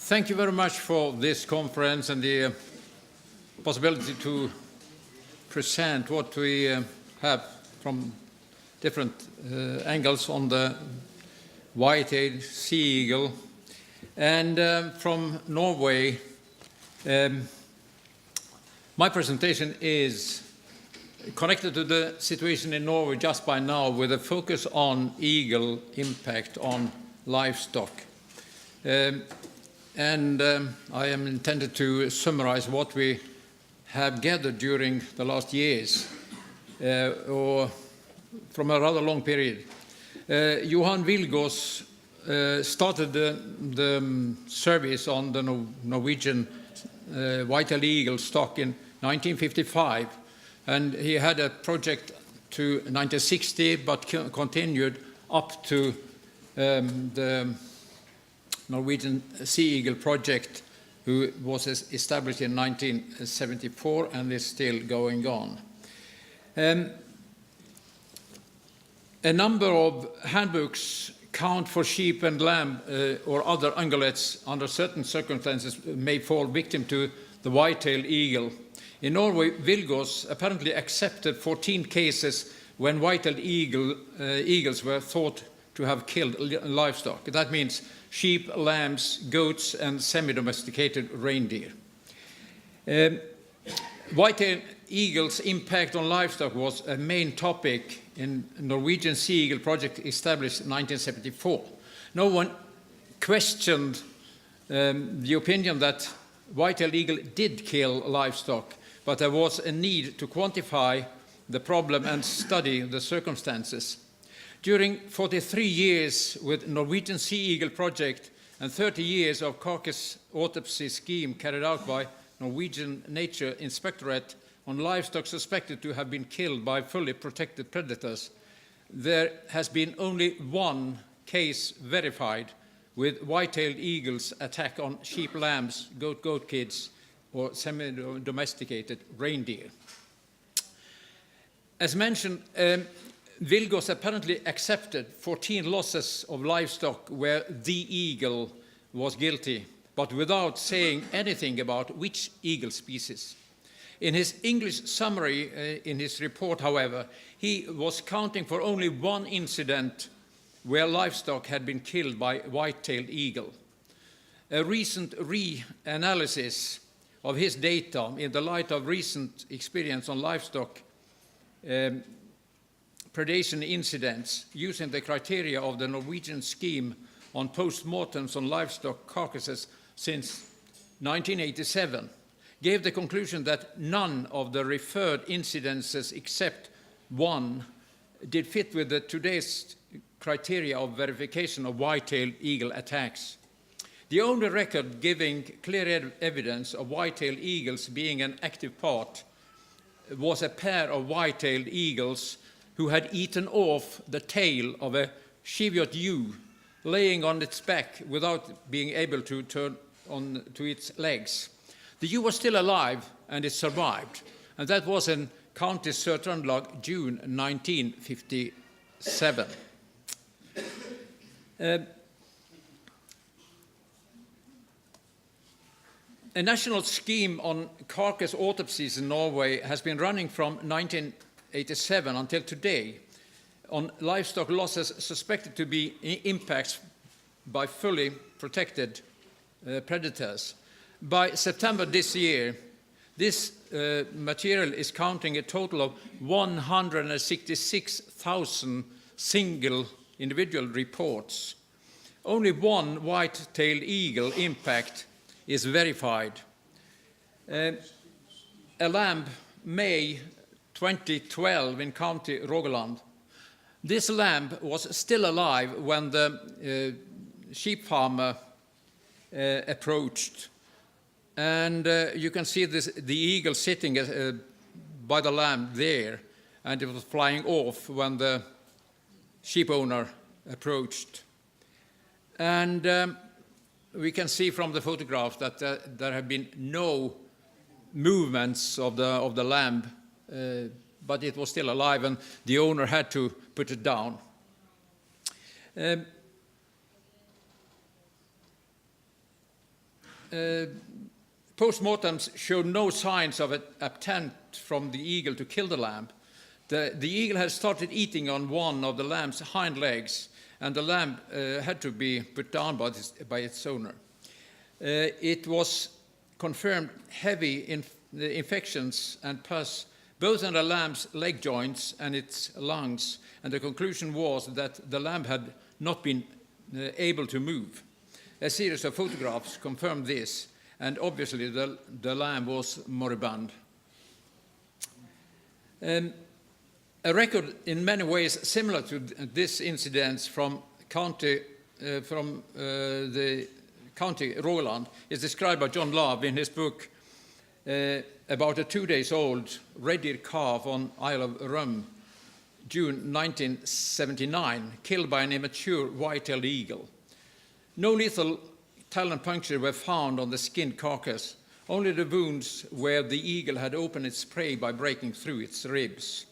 Thank you very much for this conference and the possibility to present what we have from different angles on the white-tailed sea eagle. And from Norway, my presentation is connected to the situation in Norway just by now, with a focus on eagle impact on livestock. I am intended to summarize what we have gathered during the last years, or from a rather long period. Johan Vilgaas started the service on the Norwegian white-tailed eagle stock in 1955, and he had a project to 1960, but continued up to the Norwegian Sea Eagle Project, who was established in 1974 and is still going on. A number of handbooks count for sheep and lamb or other ungulates under certain circumstances may fall victim to the white-tailed eagle. In Norway, Vilgaas apparently accepted 14 cases when white-tailed eagles were thought to have killed livestock. That means sheep, lambs, goats, and semi-domesticated reindeer. White-tailed eagles' impact on livestock was a main topic in Norwegian Sea Eagle Project established in 1974. No one questioned the opinion that white-tailed eagle did kill livestock, but there was a need to quantify the problem and study the circumstances. During 43 years with Norwegian Sea Eagle Project and 30 years of carcass autopsy scheme carried out by Norwegian Nature Inspectorate on livestock suspected to have been killed by fully protected predators, there has been only one case verified with white-tailed eagles' attack on sheep, lambs, goat kids, or semi-domesticated reindeer. As mentioned, Vilgaas apparently accepted 14 losses of livestock where the eagle was guilty, but without saying anything about which eagle species. In his English summary in his report, however, he was counting for only one incident where livestock had been killed by white-tailed eagle. A recent reanalysis of his data in the light of recent experience on livestock predation incidents using the criteria of the Norwegian scheme on post-mortems on livestock carcasses since 1987 gave the conclusion that none of the referred incidences except one did fit with the today's criteria of verification of white-tailed eagle attacks. The only record giving clear evidence of white-tailed eagles being an active part was a pair of white-tailed eagles who had eaten off the tail of a cheviot ewe, laying on its back without being able to turn on to its legs. The ewe was still alive and it survived, and that was in County Sør-Trøndelag, June 1957. A national scheme on carcass autopsies in Norway has been running from 1987 until today on livestock losses suspected to be impacts by fully protected predators. By September this year, this material is counting a total of 166,000 single individual reports. Only one white-tailed eagle impact is verified. A lamb, May 2012 in County Rogaland. This lamb was still alive when the sheep farmer approached. And you can see the eagle sitting by the lamb there, and it was flying off when the sheep owner approached. And we can see from the photographs that there have been no movements of the lamb, but it was still alive, and the owner had to put it down. Postmortems showed no signs of an attempt from the eagle to kill the lamb. The eagle had started eating on one of the lamb's hind legs, and the lamb had to be put down by its owner. It was confirmed heavy infections and pus both in the lamb's leg joints and its lungs, and the conclusion was that the lamb had not been able to move. A series of photographs confirmed this, and obviously the lamb was moribund. A record in many ways similar to this incident from the County Rogaland is described by John Love in his book about a 2-day-old red deer calf on Isle of Rum, June 1979, killed by an immature white-tailed eagle. No lethal talon punctures were found on the skinned carcass, only the wounds where the eagle had opened its prey by breaking through its ribs.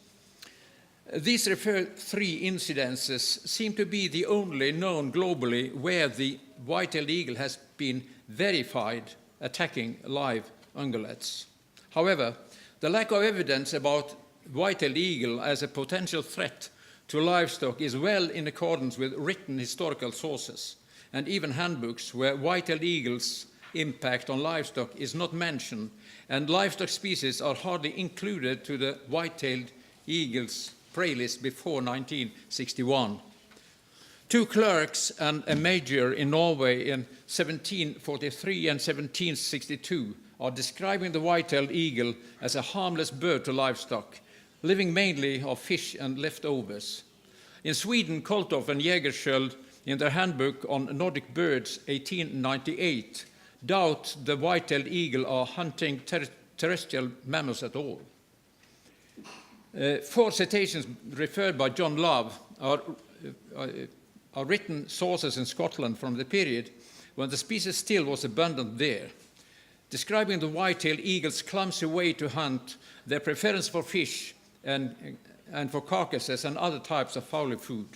These referred 3 incidences seem to be the only known globally where the white-tailed eagle has been verified attacking live ungulates. However, the lack of evidence about white-tailed eagle as a potential threat to livestock is well in accordance with written historical sources and even handbooks where white-tailed eagle's impact on livestock is not mentioned, and livestock species are hardly included to the white-tailed eagle's prey list before 1961. 2 clerks and a major in Norway in 1743 and 1762 are describing the white-tailed eagle as a harmless bird to livestock, living mainly of fish and leftovers. In Sweden, Kolthoff and Jägerskiöld, in their handbook on Nordic birds, 1898, doubt the white-tailed eagle are hunting terrestrial mammals at all. 4 citations referred by John Love are written sources in Scotland from the period when the species still was abundant there, describing the white-tailed eagle's clumsy way to hunt, their preference for fish and for carcasses and other types of fowler food.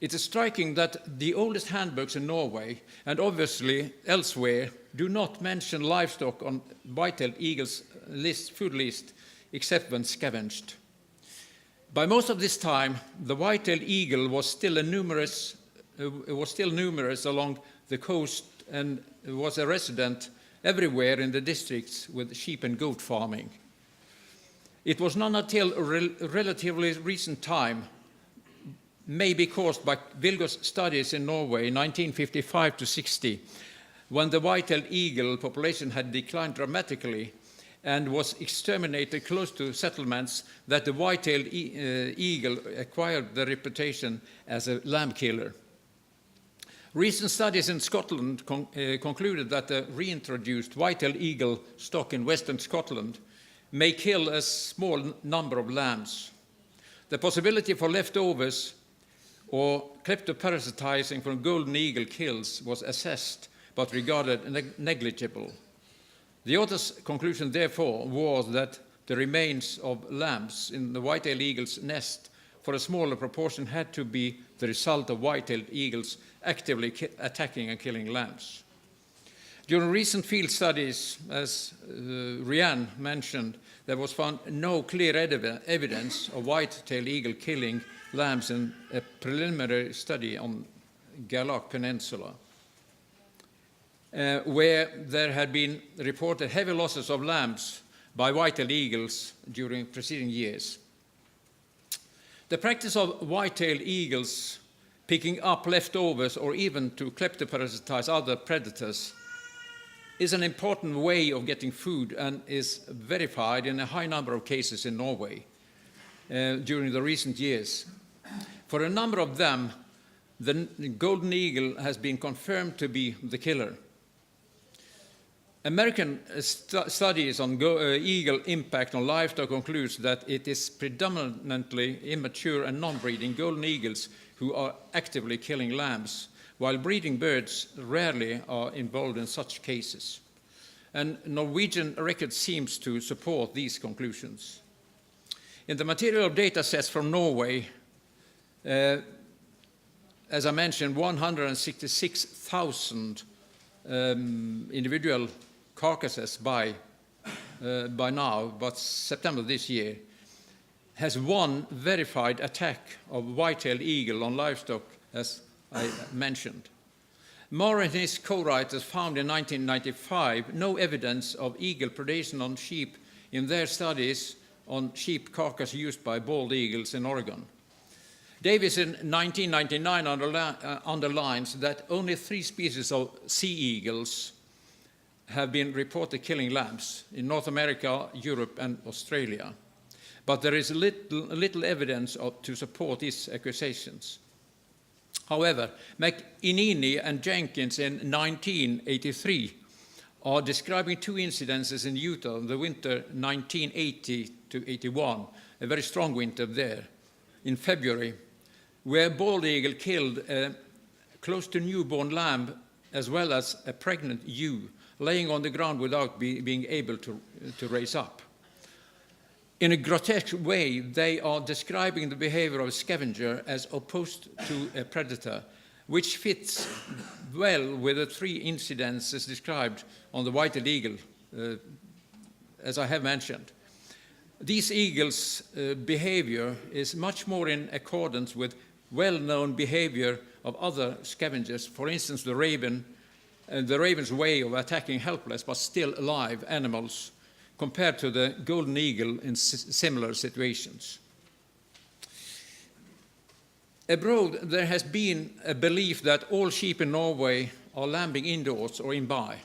It is striking that the oldest handbooks in Norway, and obviously elsewhere, do not mention livestock on white-tailed eagle's food list, except when scavenged. By most of this time, the white-tailed eagle was still numerous along the coast and was a resident everywhere in the districts with sheep and goat farming. It was not until a relatively recent time, maybe caused by Vilgå's studies in Norway in 1955 to 60, when the white-tailed eagle population had declined dramatically and was exterminated close to settlements, that the white-tailed eagle acquired the reputation as a lamb killer. Recent studies in Scotland concluded that the reintroduced white-tailed eagle stock in Western Scotland may kill a small number of lambs. The possibility for leftovers or kleptoparasitizing from golden eagle kills was assessed but regarded negligible. The author's conclusion, therefore, was that the remains of lambs in the white-tailed eagle's nest for a smaller proportion had to be the result of white-tailed eagles actively attacking and killing lambs. During recent field studies, as Rianne mentioned, there was found no clear evidence of white-tailed eagle killing lambs in a preliminary study on Gallac Peninsula, where there had been reported heavy losses of lambs by white-tailed eagles during preceding years. The practice of white-tailed eagles picking up leftovers or even to kleptoparasitize other predators is an important way of getting food and is verified in a high number of cases in Norway during the recent years. For a number of them, the golden eagle has been confirmed to be the killer. American studies on eagle impact on livestock concludes that it is predominantly immature and non-breeding golden eagles who are actively killing lambs, while breeding birds rarely are involved in such cases. And Norwegian record seems to support these conclusions. In the material data sets from Norway, as I mentioned, 166,000 individual carcasses by now, but September this year, has one verified attack of white-tailed eagle on livestock, as I mentioned. Moore and his co-writers found in 1995 no evidence of eagle predation on sheep in their studies on sheep carcass used by bald eagles in Oregon. Davis in 1999 underlines that only 3 species of sea eagles have been reported killing lambs in North America, Europe, and Australia. But there is little evidence to support these accusations. However, McInerney and Jenkins in 1983 are describing 2 incidences in Utah in the winter 1980 to 81, a very strong winter there, in February, where bald eagle killed a close to newborn lamb as well as a pregnant ewe, laying on the ground without being able to raise up. In a grotesque way, they are describing the behavior of a scavenger as opposed to a predator, which fits well with the 3 incidences described on the white-tailed eagle, as I have mentioned. These eagles' behavior is much more in accordance with well-known behavior of other scavengers, for instance, the raven's way of attacking helpless but still alive animals, compared to the golden eagle in similar situations. Abroad, there has been a belief that all sheep in Norway are lambing indoors or in by,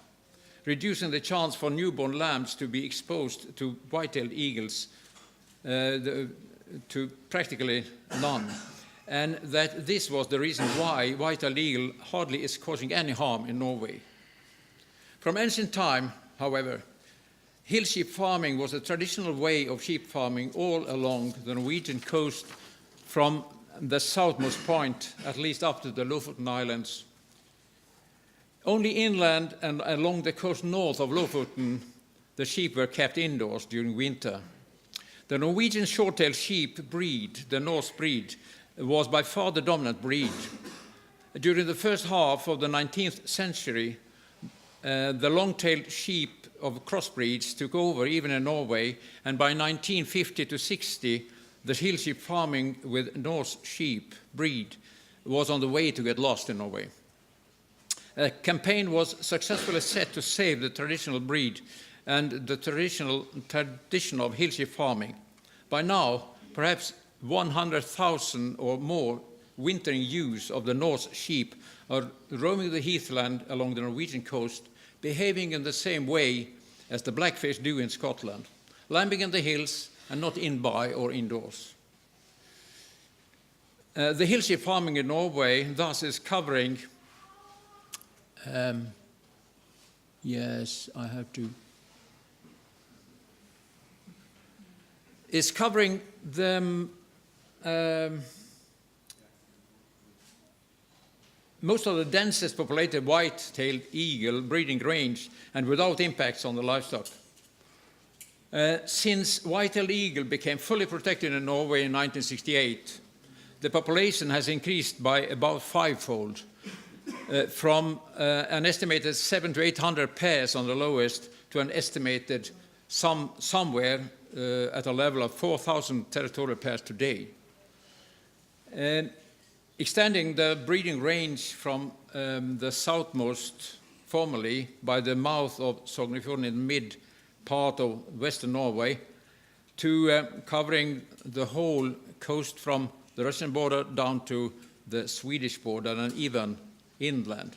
reducing the chance for newborn lambs to be exposed to white-tailed eagles to practically none, and that this was the reason why white-tailed eagle hardly is causing any harm in Norway. From ancient time, however, hill sheep farming was a traditional way of sheep farming all along the Norwegian coast from the southmost point, at least up to the Lofoten Islands. Only inland and along the coast north of Lofoten, the sheep were kept indoors during winter. The Norwegian short-tailed sheep breed, the Norse breed, was by far the dominant breed. During the first half of the 19th century, the long-tailed sheep of crossbreeds took over even in Norway, and by 1950 to 60, the hill sheep farming with Norse sheep breed was on the way to get lost in Norway. A campaign was successfully set to save the traditional breed and the tradition of hill sheep farming. By now, perhaps 100,000 or more wintering ewes of the Norse sheep are roaming the heathland along the Norwegian coast, behaving in the same way as the blackfish do in Scotland, lambing in the hills and not in by or indoors. The hill sheep farming in Norway thus is covering, is covering them most of the densest populated white-tailed eagle breeding range and without impacts on the livestock. Since white-tailed eagle became fully protected in Norway in 1968, the population has increased by about 5-fold, from an estimated 700 to 800 pairs on the lowest to an estimated somewhere at a level of 4,000 territorial pairs today. Extending the breeding range from the southmost, formerly by the mouth of Sognefjorden in the mid part of western Norway, to covering the whole coast from the Russian border down to the Swedish border and even inland.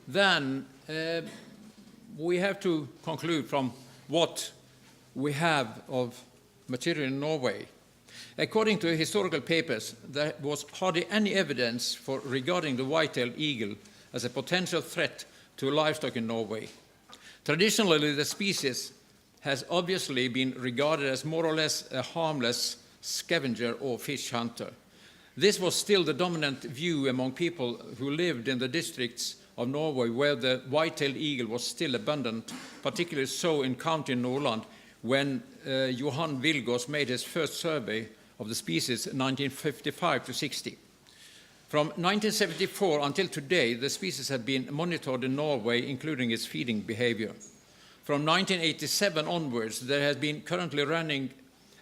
Then we have to conclude from what we have of material in Norway. According to historical papers, there was hardly any evidence regarding the white-tailed eagle as a potential threat to livestock in Norway. Traditionally, the species has obviously been regarded as more or less a harmless scavenger or fish hunter. This was still the dominant view among people who lived in the districts of Norway where the white-tailed eagle was still abundant, particularly so in County Nordland, when Johan Vilgås made his first survey of the species 1955 to 60. From 1974 until today, the species have been monitored in Norway, including its feeding behavior. From 1987 onwards, there has been currently running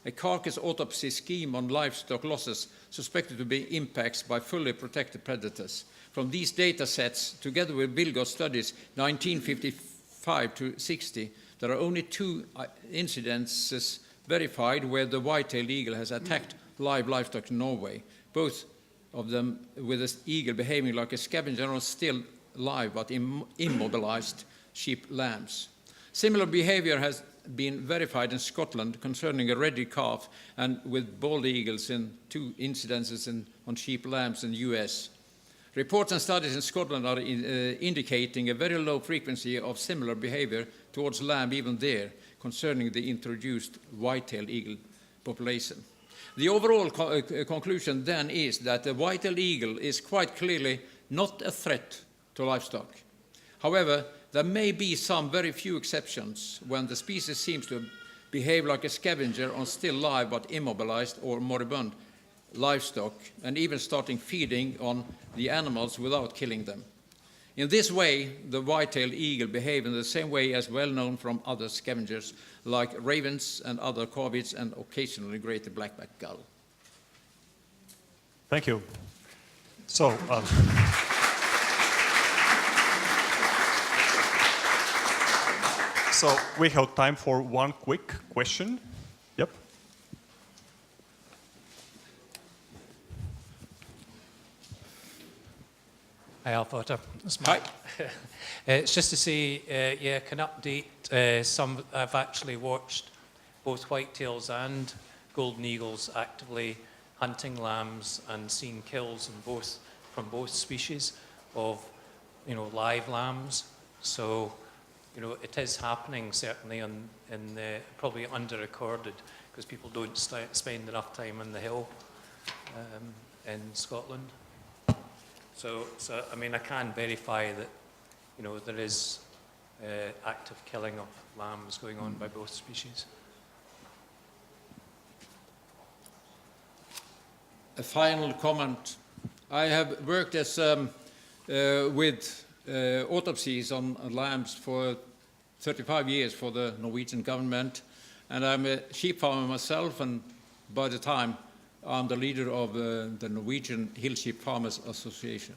a carcass autopsy scheme on livestock losses suspected to be impacts by fully protected predators. From these data sets, together with Vilgot studies 1955 to 60, there are only 2 incidences verified where the white-tailed eagle has attacked live livestock in Norway, both of them with the eagle behaving like a scavenger on still live but immobilized sheep lambs. Similar behavior has been verified in Scotland concerning a reddy calf and with bald eagles in 2 incidences on sheep lambs in the US. Reports and studies in Scotland are indicating a very low frequency of similar behavior towards lamb even there concerning the introduced white-tailed eagle population. The overall conclusion then is that the white-tailed eagle is quite clearly not a threat to livestock. However, there may be some very few exceptions when the species seems to behave like a scavenger on still live but immobilized or moribund livestock, and even starting feeding on the animals without killing them. In this way, the white-tailed eagle behaves in the same way as well known from other scavengers like ravens and other corvids and occasionally greater black-backed gull. Thank you. So, so we have time for one quick question. Yep. Hi, Alv Ottar. Hi. It's just to say, yeah, can update. I've actually watched both whitetails and golden eagles actively hunting lambs and seen kills from both species of, live lambs. So, it is happening certainly probably under-recorded because people don't spend enough time on the hill in Scotland. So I mean, I can verify that, there is active killing of lambs going on by both species. A final comment. I have worked as with autopsies on lambs for 35 years for the Norwegian government, and I'm a sheep farmer myself, and by the time I'm the leader of the Norwegian Hill Sheep Farmers Association.